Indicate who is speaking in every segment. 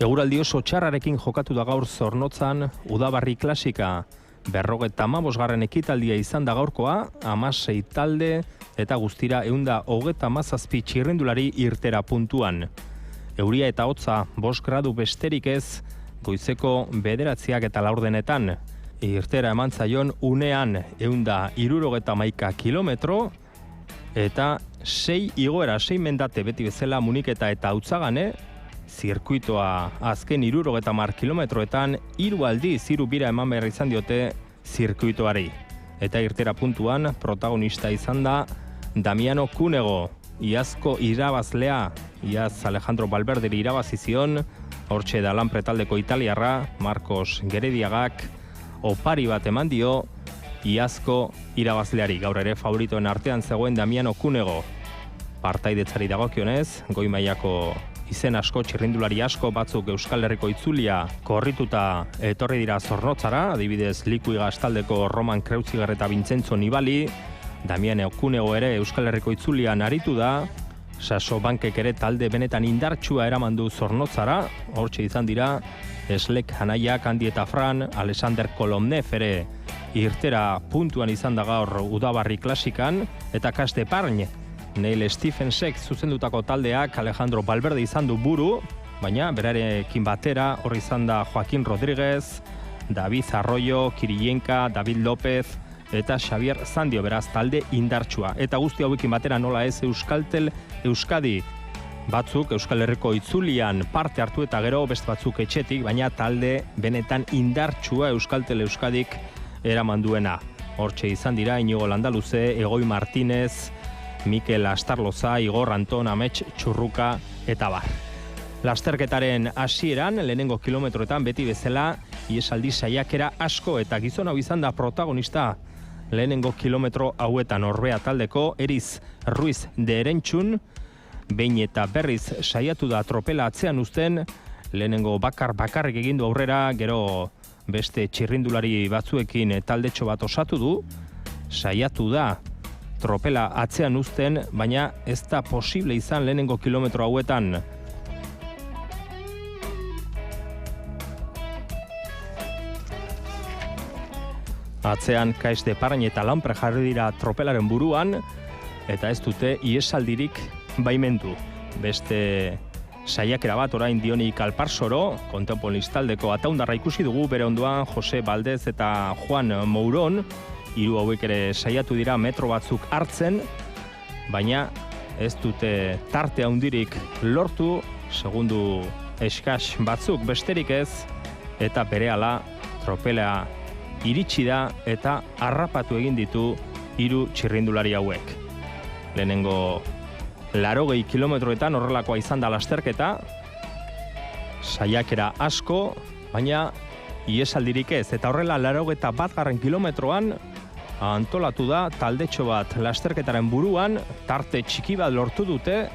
Speaker 1: Eguraldi oso txarrarekin jokatu da gaur Zornotzan Udabarri Klasika. 55. ekitaldia izan da gaurkoa, 16 talde eta guztira 137 txirrindulari irtera puntuan. Euria eta hotza 5 gradu besterik ez, goizeko 9 eta 4 irtera eman zaion unean 171 kilometro eta 6 igoera 6 mendate beti bezala Muniketa eta Utzagane, zirkuitoa azken 70 kilometroetan 3 aldiz 3 bira eman behar izan diote zirkuitoari. Eta irtera puntuan protagonista izan da Damiano Cunego, iazko irabazlea, iaz Alejandro Valverderi irabazi zion, hortxe da Lanpre taldeko italiarra, Marcos Gerediagak, opari bat eman dio, iazko irabazleari. Gaur ere favoritoen artean zegoen Damiano Cunego. Partaidetzari dagokionez, goi mailako izen asko, txirrindulari asko, batzuk Euskal Herriko itzulia korrituta etorri dira Zornotzara, adibidez Likuigas taldeko Roman Kreuziger eta Vincenzo Nibali, Damiano Cunego ere Euskal Herriko itzulian aritu da, Saso Bankek ere talde benetan indartsua eramandu Zornotzara, hortxe izan dira, Eslek Hanaiak, Andi eta Fran, Alexander Kolomnev ere irtera puntuan izan da gaur Udabarri Klasikan, eta Cas de Pargne, Neil Stephensek zuzendutako taldeak Alejandro Valverde izan du buru, baina berarekin batera hor izan da Joaquín Rodríguez, David Arroyo, Kirienka, David López eta Xavier Zandio, beraz talde indartsua. Eta guzti hauekin batera nola ez Euskaltel Euskadi, batzuk Euskal Herriko itzulian parte hartu eta gero beste batzuk etxetik, baina talde benetan indartsua Euskaltel Euskadik eraman duena. Hortxe izan dira Inigo Landaluze, Egoi Martínez, Mikel Astarloza, Igor Anton, Amets Txurruka eta bar. Lasterketaren hasieran lehenengo kilometroetan beti bezala ihesaldi saiakera asko eta gizon hau izan da protagonista lehenengo kilometro hauetan. Orbea taldeko Eriz Ruiz de Erentxun, behin eta berriz saiatu da tropela atzean uzten, lehenengo bakarrik egindu aurrera, gero beste txirrindulari batzuekin taldetxo bat osatu du, saiatu da tropela atzean uzten, baina ez da posible izan lehenengo kilometro hauetan. Atzean Cas de Pargne eta Lanpre jarri dira tropelaren buruan, eta ez dute ihesaldirik baimendu. Beste saiakera bat orain Dioni Kalparsoro, Kontempolis taldeko ataundarra ikusi dugu, bere ondoan Jose Valdez eta Juan Mouron, hiru hauek ere saiatu dira metro batzuk hartzen, baina ez dute tarte handirik lortu, segundu eskas batzuk besterik ez, eta berehala tropela iritsi da eta harrapatu egin ditu hiru txirrindulari hauek. Lehenengo 80 kilometroetan horrelakoa izan da lasterketa, saiakera asko, baina ihesaldirik ez, eta horrela 81. kilometroan antolatu da taldetxo bat lasterketaren buruan, tarte txiki bat lortu dute,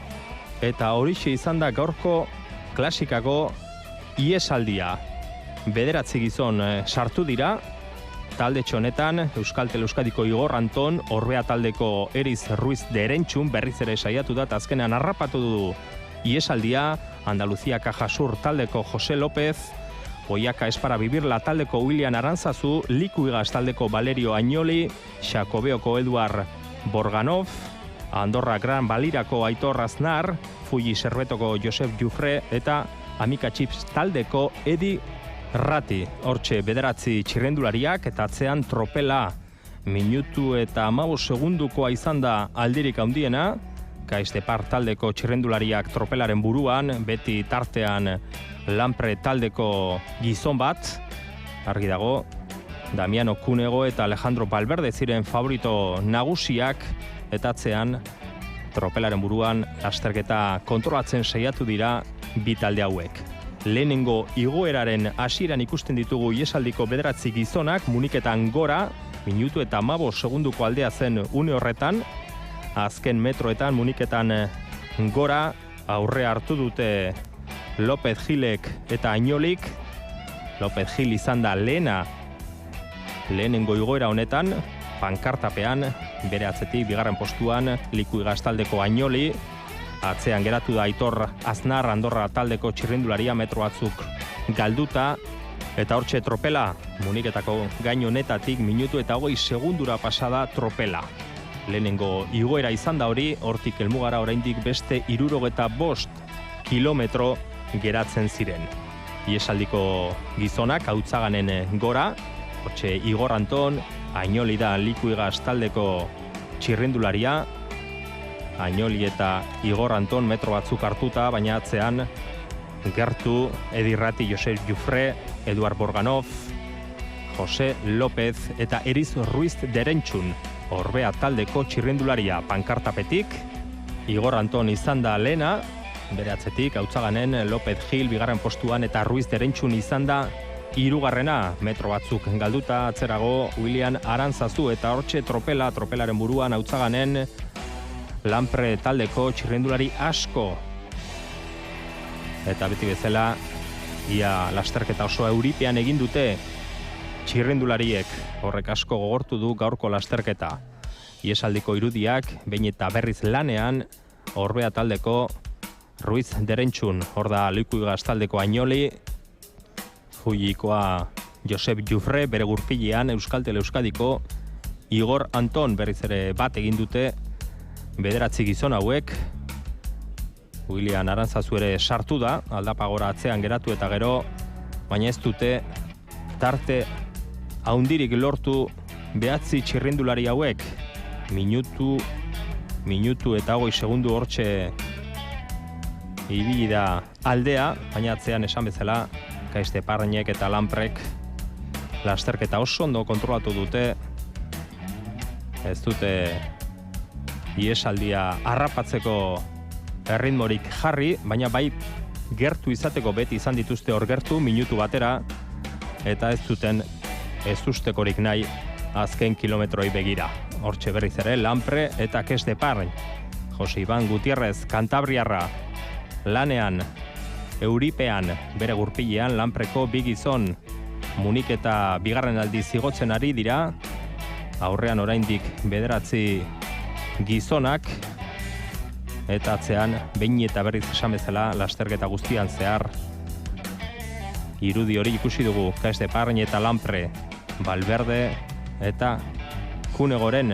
Speaker 1: eta horixe izan da gaurko klasikako ihesaldia. 9 gizon sartu dira, taldetxo honetan Euskaltel Euskadiko Igor Anton, Orbea taldeko Eriz Ruiz de Erentxun berriz ere saiatu da, azkenean harrapatu du ihesaldia, Andaluzia Cajasur taldeko Jose López, Oiaka Espara Bibirla taldeko William Arantzazu, Likuigas taldeko Valerio Añoli, Xakobeoko Eduard Borganov, Andorra Gran Balirako Aitor Aznar, Fuji Serbetoko Josep Jufre eta Amika Chips taldeko Edi Rati. Hortxe 9 txirrendulariak eta atzean tropela minutu eta 15 segundukoa izan da aldirik handiena, Cas de Pargne taldeko txirrendulariak tropelaren buruan, beti tartean Lanpre taldeko gizon bat, argi dago, Damiano Cunego eta Alejandro Valverde ziren favorito nagusiak, eta atzean tropelaren buruan lasterketa kontrolatzen saiatu dira bi talde hauek. Lehenengo igoeraren hasieran ikusten ditugu ihesaldiko 9 gizonak, Muniketan gora, minutu eta 15 segunduko aldea zen une horretan, azken metroetan Muniketan gora aurre hartu dute López Gilek eta Añolik. López Gil izan da lehenengo igoera honetan, pankartapean, bere atzetik, bigarren postuan, Likuigas taldeko Añoli, Atzean geratu da Aitor Aznar Andorra taldeko txirrindularia metro batzuk galduta. Eta hortxe tropela, Muniketako gain honetatik minutu eta 20 segundura pasada tropela. Lehenengo igoera izan da hori, hortik helmugara oraindik beste 65 kilometro geratzen ziren. Iesaldiko gizonak Hautzaganen gora, hortxe Igor Anton, Añoli da Likuigas taldeko txirrindularia, Añoli eta Igor Anton metro batzuk hartuta, baina atzean gertu Edirrati, Josep Jufre, Eduard Borganov, Jose López eta Eriz Ruiz Derentxun, Orbea taldeko txirrindularia pankartapetik. Igor Anton izan da lehena, bere atzetik Hautzaganen López Gil bigarren postuan eta Ruiz Derentxun izan da hirugarrena, metro batzuk galduta. Atzerago William Arantzazu eta hortxe tropelaren buruan Hautzaganen Lanpre taldeko txirrindulari asko. Eta beti bezala, ia lasterketa oso euripean egin dute txirrindulariek, horrek asko gogortu du gaurko lasterketa. Iesaldiko irudiak, behin eta berriz lanean, Orbea taldeko Ruiz Derentxun, hor da Likuigas taldeko Añoli, Fuikoa Josep Jufre, bere gurpilean Euskaltel Euskadiko Igor Anton berriz ere bat egin dute, 9 gizon hauek. William Arantzazu ere sartu da, aldapagora atzean geratu eta gero, baina ez dute tarte haundirik lortu 9 txirrindulari hauek. Minutu eta 20 segundu hortxe ibili da aldea, baina atzean esan bezala Kaizteparrainek eta Lanprek lasterketa oso ondo kontrolatu dute. Ez dute iesaldia harrapatzeko erritmorik jarri, baina bai gertu izateko beti izan dituzte hor gertu minutu batera, eta ez zuten ez ustekorik nahi azken kilometroi begira. Hortxe berriz ere Lanpre eta Kaizteparrain. Jose Iban Gutierrez Kantabriarra lanean, euripean, bere gurpilean Lanpreko bi gizon Muniketa bigarren aldiz igotzen ari dira, aurrean oraindik 9 gizonak, eta atzean, behin eta berriz esan bezala, lasterketa guztian zehar irudi hori ikusi dugu Kaizteparrain eta Lanpre, Valverde eta Kunegoren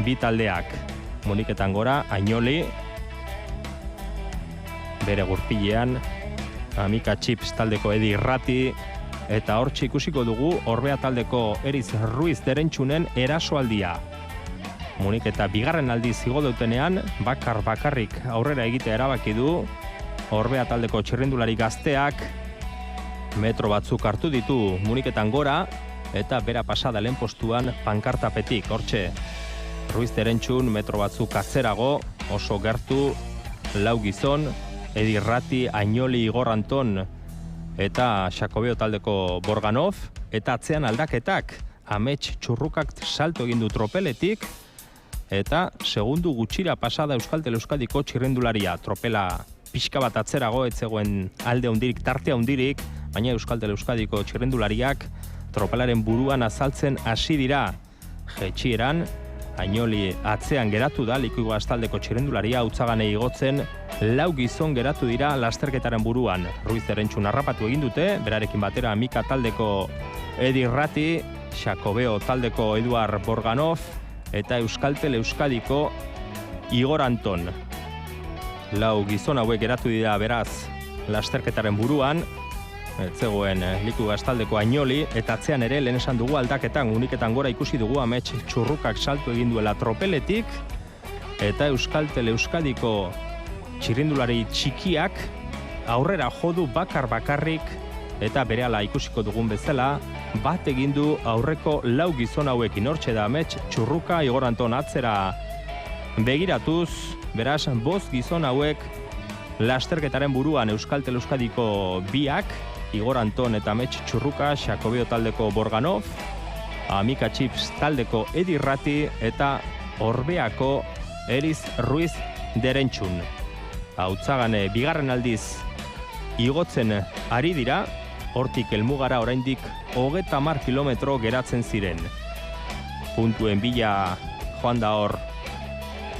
Speaker 1: bi taldeak. Muniketan gora, Añoli, bere gurpilean, Amika Chips taldeko Edi Irrati, eta hortxe ikusiko dugu Orbea taldeko Eriz Ruiz Derentxunen erasoaldia. Muniketa bigarren aldiz igo dutenean, bakarrik aurrera egitea erabaki du. Orbea taldeko txirrindulari gazteak metro batzuk hartu ditu Muniketan gora, eta bera pasada lehen postuan pankartapetik. Hortxe, Ruiz Derentxun metro batzuk atzerago, oso gertu, 4 gizon, Edi Irrati, Añoli, Igor Anton eta Xakobeo taldeko Borganov, eta atzean aldaketak, Amets Txurrukak salto egin du tropeletik, eta segundu gutxira pasada Euskaltel Euskadiko txirrindularia. Tropela pixka bat atzerago, ez zegoen alde hundirik, tarte hundirik, baina Euskaltel Euskadiko txirrindulariak tropelaren buruan azaltzen hasi dira. Jetxieran, Añoli atzean geratu da, Likuigas taldeko txirrindularia Hautzaganei igotzen, 4 gizon geratu dira lasterketaren buruan. Ruiz Derentxun harrapatu egin dute, berarekin batera Amika taldeko Edi Irrati, Xakobeo taldeko Eduard Borganov, eta Euskaltel Euskadiko Igor Anton. 4 gizon hauek geratu dira beraz lasterketaren buruan, ez zegoen Likuigas taldeko Añoli, eta atzean ere lehen esan dugu aldaketan, Muniketan gora ikusi dugu Amets Txurrukak salto egin duela tropeletik, eta Euskaltel Euskadiko txirrindulari txikiak aurrera jodu bakarrik, eta berehala ikusiko dugun bezala, bat egin du aurreko 4 gizon hauekin. Hortxe da Amets Txurruka, Igor Anton atzera begiratuz, beraz 5 gizon hauek lasterketaren buruan. Euskaltel Euskadiko biak, Igor Anton eta Amets Txurruka, Xakobeo taldeko Borganov, Amika Chips taldeko Edi Irrati eta Orbeako Eriz Ruiz Derentxun. Hautzagane bigarren aldiz igotzen ari dira, hortik helmugara oraindik 30 kilometro geratzen ziren. Puntuen bila joan da hor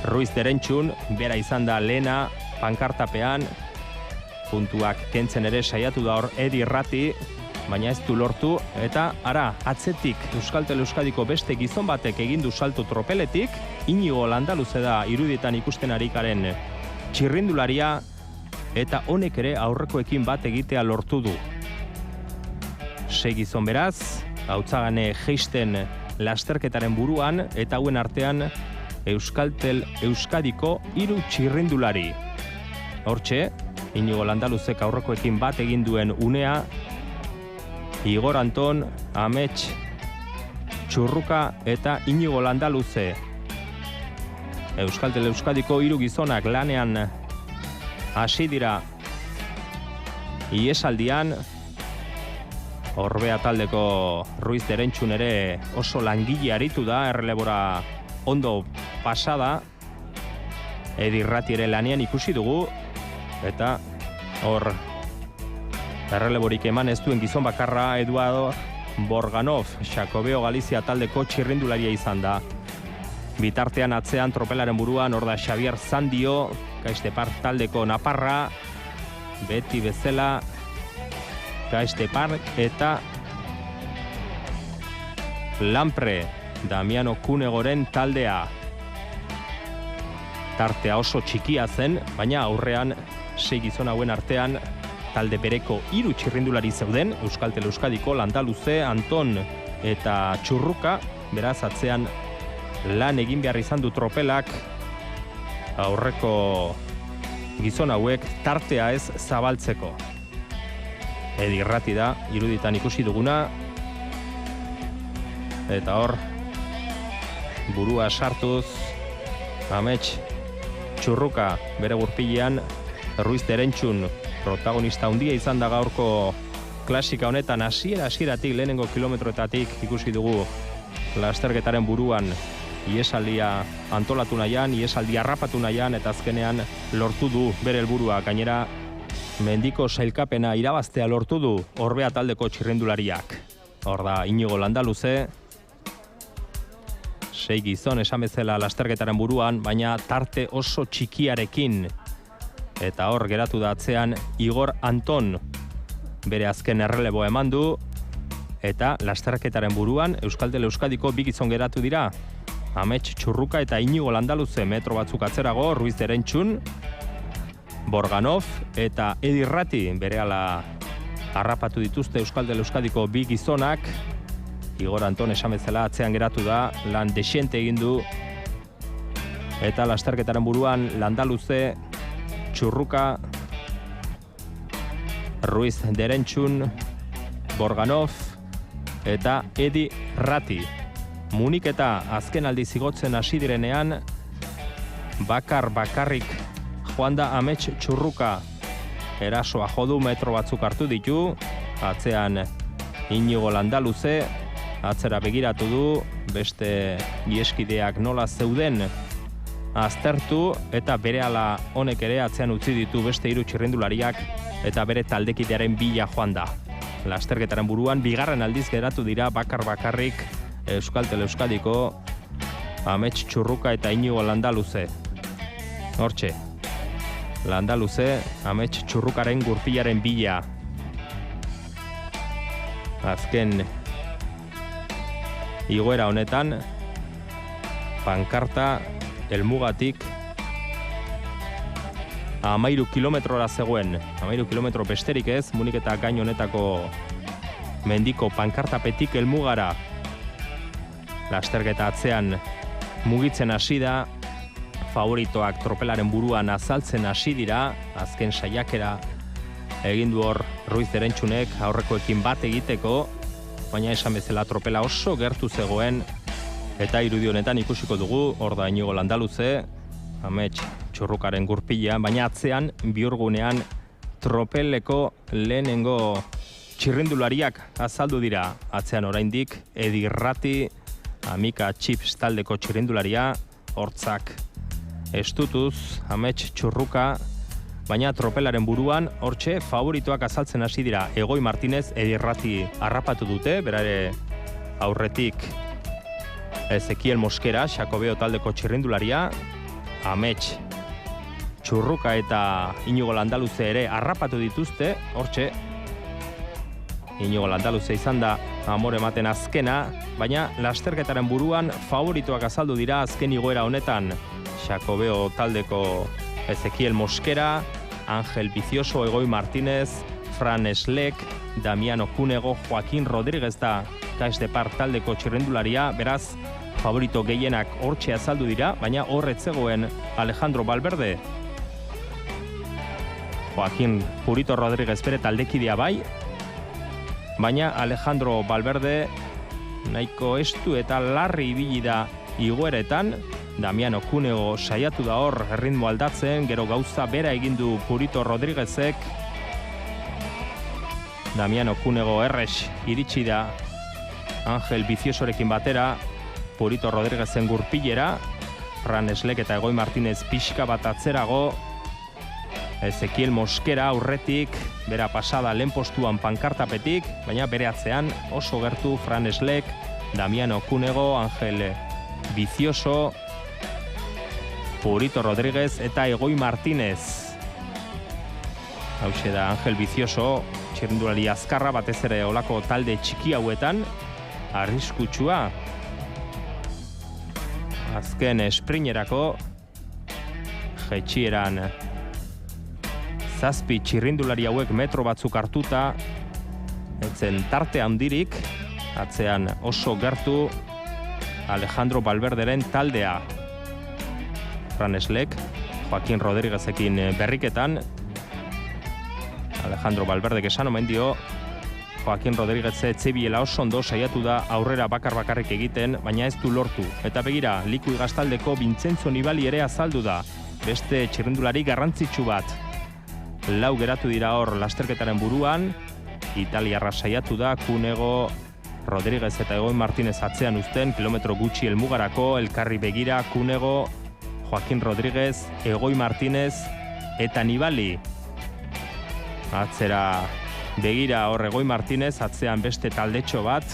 Speaker 1: Ruiz Derentxun, bera izan da lehena pankartapean, puntuak kentzen ere saiatu da hor Edi Irrati, baina ez du lortu, eta ara, atzetik Euskaltel Euskadiko beste gizon batek egin du salto tropeletik, Inigo Landaluze da irudietan ikusten arikaren txirrindularia, eta honek ere aurrekoekin bat egitea lortu du. 6 gizon beraz, Hautzagane jeisten lasterketaren buruan, eta hauen artean Euskaltel Euskadiko 3 txirrindulari. Hortxe, Inigo Landaluzek aurrekoekin bat egin duen unea, Igor Anton, Amets Txurruka eta Inigo Landaluze. Euskaltel Euskadiko 3 gizonak lanean hasi dira ihesaldian. Orbea taldeko Ruiz Derentxun ere oso langile aritu da, errelebora ondo pasada. Edi Irrati ere lanean ikusi dugu, eta hor erreleborik eman ez duen gizon bakarra Eduardo Borganov, Xakobeo Galizia taldeko txirrindularia izan da. Bitartean atzean tropelaren buruan hor da Xavier Zandio, Gaiztepar taldeko naparra, beti bezala Gaiztepar eta Lampre, Damiano Kunegoren taldea. Tartea oso txikia zen, baina aurrean 6 gizon hauen artean talde bereko 3 txirrindulari zeuden, Euskaltel Euskadiko Landaluze, Anton eta Txurruka, beraz atzean lan egin behar izan du tropelak, aurreko gizon hauek tartea ez zabaltzeko. Edi Irrati da, iruditan ikusi duguna, eta hor, burua sartuz, Amets Txurruka bere gurpilean, Ruiz Derentxun protagonista handia izan da gaurko klasika honetan, hasieratik lehenengo kilometroetatik ikusi dugu lasterketaren buruan iesaldia antolatu nahian, iesaldia harrapatu nahian, eta azkenean lortu du bere helburua. Gainera, mendiko sailkapena irabaztea lortu du Orbea taldeko txirrindulariak. Hor da Inigo Landaluze, 6 gizon esan bezala lasterketaren buruan, baina tarte oso txikiarekin. Eta hor geratu da atzean Igor Anton, bere azken erreleboa eman du, eta lasterketaren buruan Euskaltel Euskadiko 2 gizon geratu dira. Amets Txurruka eta Inigo Landaluze, metro batzuk atzerago, Ruiz Derentxun, Borganov eta Edi Irrati berehala harrapatu dituzte Euskaltel Euskadiko 2 gizonak. Igor Anton esan bezala atzean geratu da, lan desiente egin du, eta lasterketaren buruan Landaluze, Txurruka, Ruiz Derentxun, Borganov eta Edi Irrati. Muniketa azken aldi zigotzen hasi direnean, bakarrik joan da Amets Txurruka. Erasoa jodu, metro batzuk hartu ditu, atzean Inigo Landaluze, atzera begiratu du, beste ieskideak nola zeuden aztertu, eta berehala honek ere atzean utzi ditu beste 3 txirrindulariak, eta bere taldekidearen bila joan da. Lasterketaren buruan, 2. aldiz geratu dira bakarrik Euskaltel Euskadiko Amets Txurruka eta Inigo Landaluze. Hortxe, Landaluze, Amets Txurrukaren gurpilaren bila. Azken igoera honetan, pankarta helmugatik 13 kilometrora zegoen. 13 kilometro besterik ez, Muniketa gain honetako mendiko pankartapetik helmugara. Lasterketa atzean mugitzen hasi da, favoritoak tropelaren buruan azaltzen hasi dira, azken saiakera egin du hor Ruiz Derentxunek aurrekoekin bat egiteko, baina esan bezala tropela oso gertu zegoen, eta irudi honetan ikusiko dugu, hor da Inigo Landaluze, Amets Txurrukaren gurpilean, baina atzean bihurgunean tropeleko lehenengo txirrindulariak azaldu dira. Atzean oraindik Edi Irrati, Amika Chips taldeko txirrindularia, hortzak estutuz, Amets Txurruka, baina tropelaren buruan, hortxe, favoritoak azaltzen hasi dira. Egoi Martinez, Edi Irrati harrapatu dute, berare aurretik Ezekiel Moskera, Xakobeo taldeko txirrindularia, Amets Txurruka eta Inigo Landaluze ere harrapatu dituzte, hortxe. Inigo Landaluze izan da amore ematen azkena, baina lasterketaren buruan favoritoak azaldu dira azken igoera honetan. Xakobeo taldeko Ezekiel Mosquera, Ángel Vicioso, Egoi Martínez, Fran Eslek, Damiano Cunego, Joaquín Rodríguez da Caix de Par taldeko txirrendularia, beraz favorito gehienak hortxe azaldu dira, baina horretzegoen Alejandro Valverde. Joaquín Purito Rodríguez bere taldekidea bai, baina Alejandro Valverde nahiko estu eta larri ibili da igoeretan. Damiano Cunego saiatu da hor erritmo aldatzen, gero gauza bera egin du Purito Rodríguezek. Damiano Cunego errex iritsi da Ángel Viciosorekin batera, Purito Rodríguezen gurpilera, Fran Eslek eta Egoi Martínez pixka bat atzerago, Ezekiel Mosquera aurretik, bera pasada lehen postuan pankartapetik, baina bere atzean oso gertu Fran Eslek, Damiano Cunego, Ángel Vicioso, Purito Rodríguez eta Egoi Martínez. Hauxe da Ángel Vicioso, txirrindulari azkarra, batez ere olako talde txiki hauetan, arriskutsua. Azken esprinerako, jetxieran zazpi txirrindulari hauek metro batzuk hartuta, etzen tarte handirik, atzean oso gertu Alejandro Valverderen taldea. Fran Eslek, Joaquín Rodríguezekin berriketan, Alejandro Valverdek esan omen dio, Joaquín Rodríguez etzebiela oso ondo saiatu da aurrera bakarrik egiten, baina ez du lortu. Eta begira, Likui Gaztaldeko Vincenzo Nibali ere azaldu da, beste txirrindulari garrantzitsu bat. Lau geratu dira hor lasterketaren buruan, italiarra saiatu da, Cunego, Rodríguez eta Egoi Martínez atzean uzten, kilometro gutxi helmugarako, elkarri begira, Cunego, Joaquín Rodríguez, Egoi Martínez eta Nibali. Atzera begira hor Egoi Martínez, atzean beste taldetxo bat,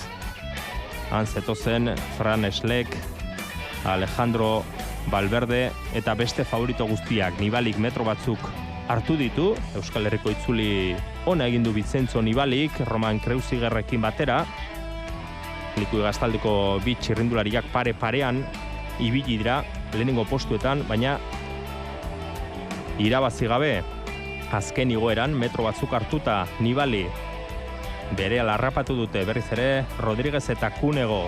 Speaker 1: han zetozen Fran Eslek, Alejandro Valverde eta beste favorito guztiak. Nibalik metro batzuk hartu ditu, Euskal Herriko itzuli ona egin du Vincenzo Nibalik, Roman Kreuzigerrekin batera, Likui Gaztaldeko bi txirrindulariak pare-parean ibili dira lehenengo postuetan, baina irabazi gabe. Azken igoeran metro batzuk hartuta Nibali berehala harrapatu dute berriz ere Rodríguez eta Cunego.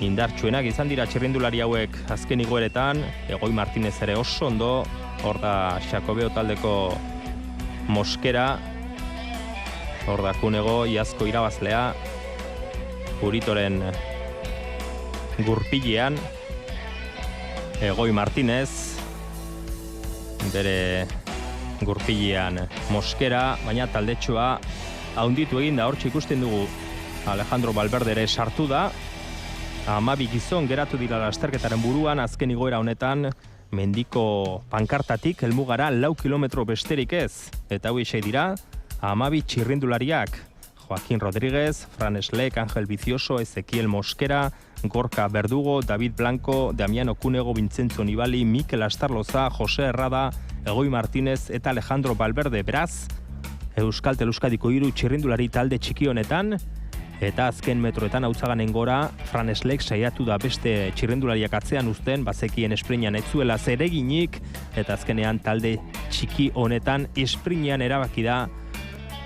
Speaker 1: Indartsuenak izan dira txirrindulari hauek azken igoeretan, Egoi Martínez ere oso ondo, hor da Xakobeo taldeko Mosquera, hor da Cunego iazko irabazlea, Puritoren gurpilean, Egoi Martínez, bere gurpilean Mosquera, baina taldetxoa haunditu egin da, hortxe ikusten dugu Alejandro Valverde ere sartu da, 12 gizon geratu dira lasterketaren buruan, azken igoera honetan, mendiko pankartatik helmugara 4 kilometro besterik ez, eta hauexei dira 12 txirrindulariak, Joaquín Rodríguez, Fran Eslek, Ángel Vicioso, Ezekiel Mosquera, Gorka Verdugo, David Blanco, Damiano Cunego, Vincenzo Nibali, Mikel Astarloza, Jose Herrada, Egoi Martínez eta Alejandro Valverde. Beraz, Euskaltel Euskadiko 3 txirrindulari talde txiki honetan, eta azken metroetan hautzaganen gora, Fran Eslek saiatu da beste txirrindulariak atzean uzten, bazekien esprinean ez zuela zereginik, eta azkenean talde txiki honetan esprinean erabaki da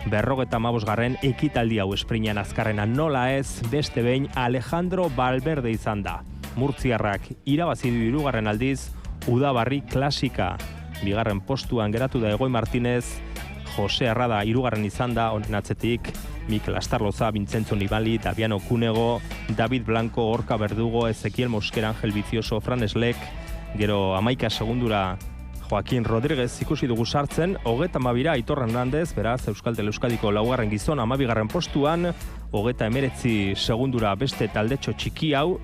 Speaker 1: 55. ekitaldi hau esprinean azkarrena, nola ez beste behin Alejandro Valverde izan da. Murtziarrak irabazi du 3. aldiz Udabarri klasika. 2. postuan geratu da Egoi Martínez, Jose Herrada 3. izan da, honen atzetik Mikel Astarloza, Vincenzo Nibali, Damiano Cunego, David Blanco, Gorka Verdugo, Ezekiel Mosquera, Ángel Vicioso, Fran Eslek, gero 11 segundura Joaquín Rodríguez ikusi dugu sartzen, 32 Aitor Hernández, beraz Euskaltel Euskadiko 4. gizon 12. postuan, 39 segundura beste taldetxo txiki hau,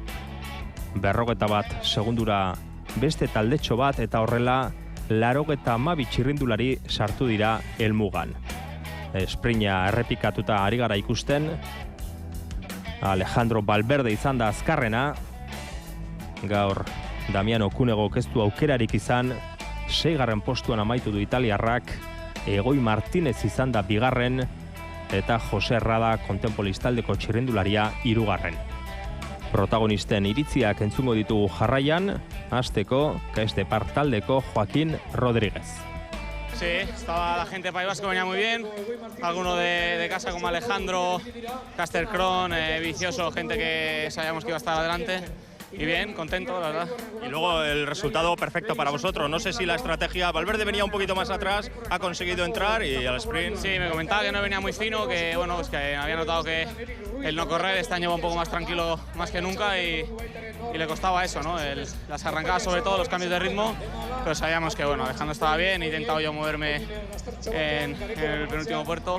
Speaker 1: 41 segundura beste taldetxo bat, eta horrela 82 txirrindulari sartu dira helmugan. Esprina errepikatuta ari gara ikusten, Alejandro Valverde izan da azkarrena, gaur Damiano Cunego ez du aukerarik izan, 6. postuan amaitu du italiarrak, Egoi Martinez izan da 2. eta Jose Herrada kontenpolistaldeko txirrindularia 3. Protagonisten iritziak entzungo ditugu jarraian, hasteko Caixdepar taldeko Joaquín Rodríguez.
Speaker 2: Sí, estaba la gente de País Vasco, venía muy bien. Alguno de casa como Alejandro, Castercron, Vicioso, gente que sabíamos que iba a estar adelante. Y bien, contento, la verdad.
Speaker 3: Y luego el resultado perfecto para vosotros. No sé si la estrategia, Valverde venía un poquito más atrás, ha conseguido entrar y al sprint.
Speaker 2: Sí, me comentaba que no venía muy fino, que bueno, es que había notado que el no correr este año va un poco más tranquilo más que nunca y le costaba eso, ¿no? Las arrancadas, sobre todo los cambios de ritmo, pero sabíamos que bueno, Alejandro estaba bien, he intentado yo moverme en el penúltimo puerto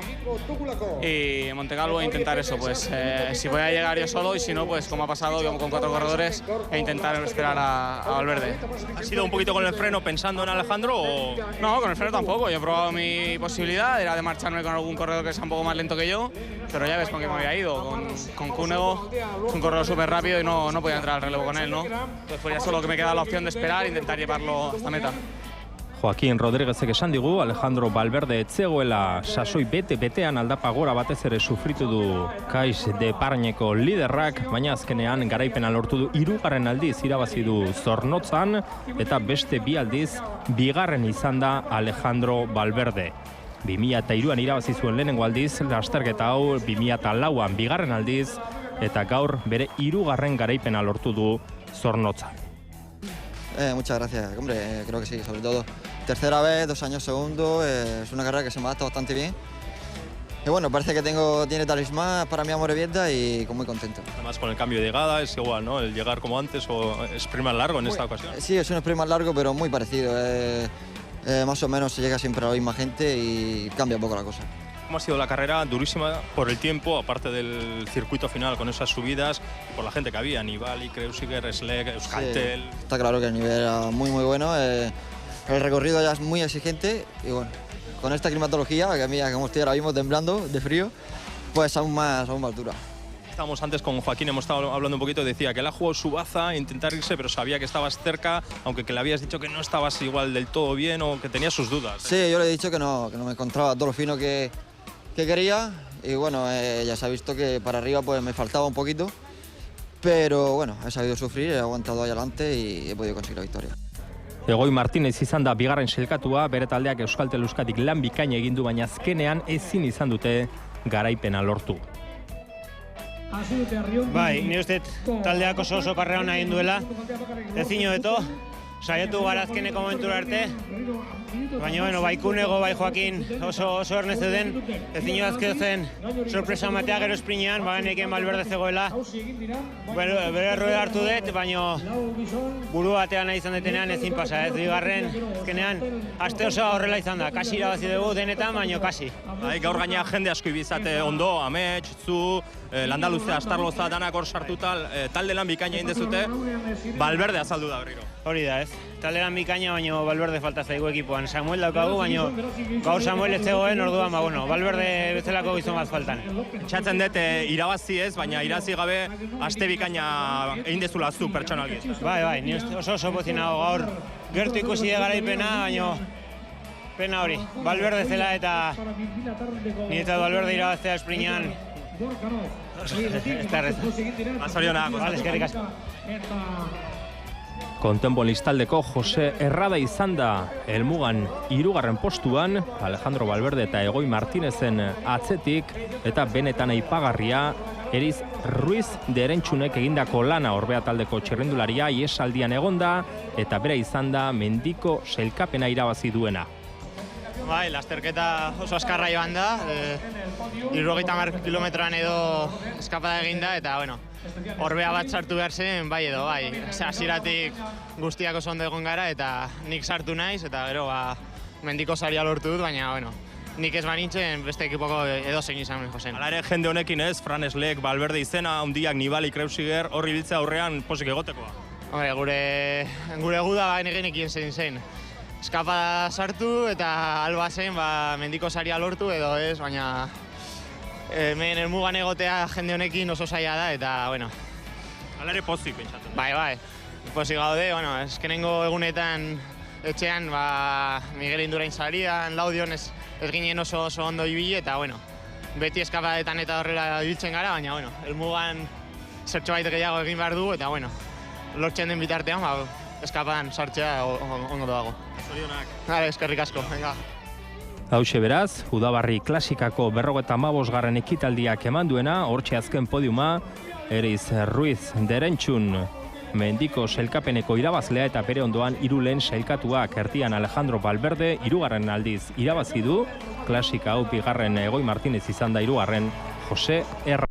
Speaker 2: y en Montegalvo intentar eso, pues si voy a llegar yo solo y si no, pues como ha pasado, yo con 4 corredores e intentar esperar a Valverde.
Speaker 3: ¿Has ido un poquito con el freno pensando en Alejandro o...?
Speaker 2: No, con el freno tampoco, yo he probado mi posibilidad, era de marcharme con algún corredor que sea un poco más lento que yo, pero ya ves con qué me había ido, con Cúnego, es un corredor súper rápido y no podía entrar al relevo con él, ¿no? Entonces fue ya solo que me quedaba la opción de esperar e intentar llevarlo hasta meta.
Speaker 1: Joaquín Rodríguezek esan digu, Alejandro Valverde etzegoela sasoi bete-betean aldapa gora batez ere sufritu du Caixdeparneko liderrak, baina azkenean garaipena lortu du 3. aldiz irabazi du Zornotzan, eta beste 2 aldiz 2. izan da Alejandro Valverde. 2003an irabazi zuen lehenengo aldiz, lasterketa hau 2004an 2. aldiz, eta gaur bere 3. garaipena lortu du Zornotzan.
Speaker 4: Muchas gracias, hombre, creo que sí, sobre todo. Tercera vez, 2 años segundo, es una carrera que se me adapta bastante bien. Y bueno, parece que tiene talismán para mi Amorebieta y muy contento.
Speaker 3: Además con el cambio de llegada es igual, ¿no? El llegar como antes o sprint más largo en esta ocasión.
Speaker 4: Sí, es un sprint más largo, pero muy parecido. Más o menos se llega siempre a la misma gente y cambia un poco la cosa.
Speaker 3: ¿Cómo ha sido la carrera? Durísima por el tiempo, aparte del circuito final con esas subidas, y por la gente que había, Nibali, Kreuziger, Schleck, Euskaltel.
Speaker 4: Sí, está claro que el nivel era muy bueno, el recorrido ya es muy exigente y bueno, con esta climatología, que a mí como estoy ahora mismo temblando de frío, pues aún más dura.
Speaker 3: Estábamos antes con Joaquín, hemos estado hablando un poquito, decía que él ha jugado su baza, intentar irse, pero sabía que estabas cerca, aunque que le habías dicho que no estabas igual del todo bien o que tenías sus dudas.
Speaker 4: Sí, yo le he dicho que no me encontraba todo lo fino que quería y bueno, ya se ha visto que para arriba pues me faltaba un poquito, pero bueno, he sabido sufrir, he aguantado ahí adelante y he podido conseguir la victoria.
Speaker 1: Egoi Martinez izan da 2. sailkatua, bere taldeak Euskaltel Euskadik lan bikaina egin du, baina azkenean ezin izan dute garaipena lortu.
Speaker 5: Bai, ni uste taldeak oso karrera hona egin duela, ezin hobeto, saiatu gara azkeneko momentura arte, baina bueno, bai Cúnego, bai Joaquín oso erne zeuden, ezin azken zen sorpresa matea gero esprinean, bageneken Valverde zegoela, bere errua hartu dut, baina buru batean nahi izan detenean ezin pasa, ez bigarren, azkenean, aste osoa horrela izan da, kasi irabazi dugu denetan, baina kasi.
Speaker 3: Gaur gaina jende asko ibizate ondo, Amets, zu, Landaluze, Astarloza, danak hor sartuta, talde lan bikaina egin dezute, Valverde azaldu da berriro.
Speaker 5: Hori da, ez. Talde lan bikaina, baina Valverde falta zaigu ekipoan. Samuel daukagu, baina gaur Samuel ez zegoen, orduan, bueno, Valverde bezalako gizon bat faltan.
Speaker 3: Txatzen dut, irabazi ez, baina irabazi gabe, aste bikaina egin dezula zu pertsonalki.
Speaker 5: Bai, ni oso pozinago gaur gertu ikusi de garaipena, baina pena hori. Valverde zela eta niretzat Valverde irabaztea esprinean. Eta erreza.
Speaker 3: Azorionak.
Speaker 5: Vale, eskerrik asko.
Speaker 1: Kontenbolistaldeko Jose Herrada izan da helmugan 3. postuan, Alejandro Valverde eta Egoi Martinezen atzetik, eta benetan aipagarria Eriz Ruiz de Erentxunek egindako lana Orbea taldeko txirrindularia iesaldian egonda, eta bera izan da mendiko sailkapena irabazi duena.
Speaker 6: Bai, lasterketa oso azkarra joan da, 70 kilometroan edo eskapada eginda, eta bueno, Orbea bat sartu behar zen, bai edo, bai. Hasieratik guztiak oso ondo egon gara, eta nik sartu naiz, eta gero mendiko saria lortu dut, baina, bueno, nik ez banintzen beste ekipoko edozein izan jozen.
Speaker 3: Hala ere, jende honekin ez, Fran Schleck, Valverde izena, handiak Nibali, Kreuziger, horri biltzea aurrean posik egotekoa.
Speaker 6: Hombre, gure guda genekin zein zen. Eskapada sartu eta alba zen mendiko saria lortu edo ez, baina hemen helmugan egotea jende honekin oso zaila da eta, bueno.
Speaker 3: Hala ere pozik pentsatzen.
Speaker 6: Bai, pozik gaude, bueno, eskenengo egunetan etxean, Miguel Indurain sarian, Laudion ez ginen oso ondo ibili, eta, bueno, beti eskapadetan eta horrela ibiltzen gara, baina, bueno, helmugan zertxo bait gehiago egin behar du, eta, bueno, lortzen den bitartean, eskapadan sartzea ondo dago.
Speaker 3: Zorionak.
Speaker 6: Eskerrik asko, venga.
Speaker 1: Hauxe beraz, Udabarri klasikako 55. ekitaldiak eman duena, hortxe azken podiuma, Eriz Ruiz Derentxun, Mendiko sailkapeneko irabazlea eta bere ondoan 3 lehen sailkatuak, erdian Alejandro Valverde 3. aldiz irabazi du, klasika hau 2. Egoi Martinez izan da 3. Jose Erra.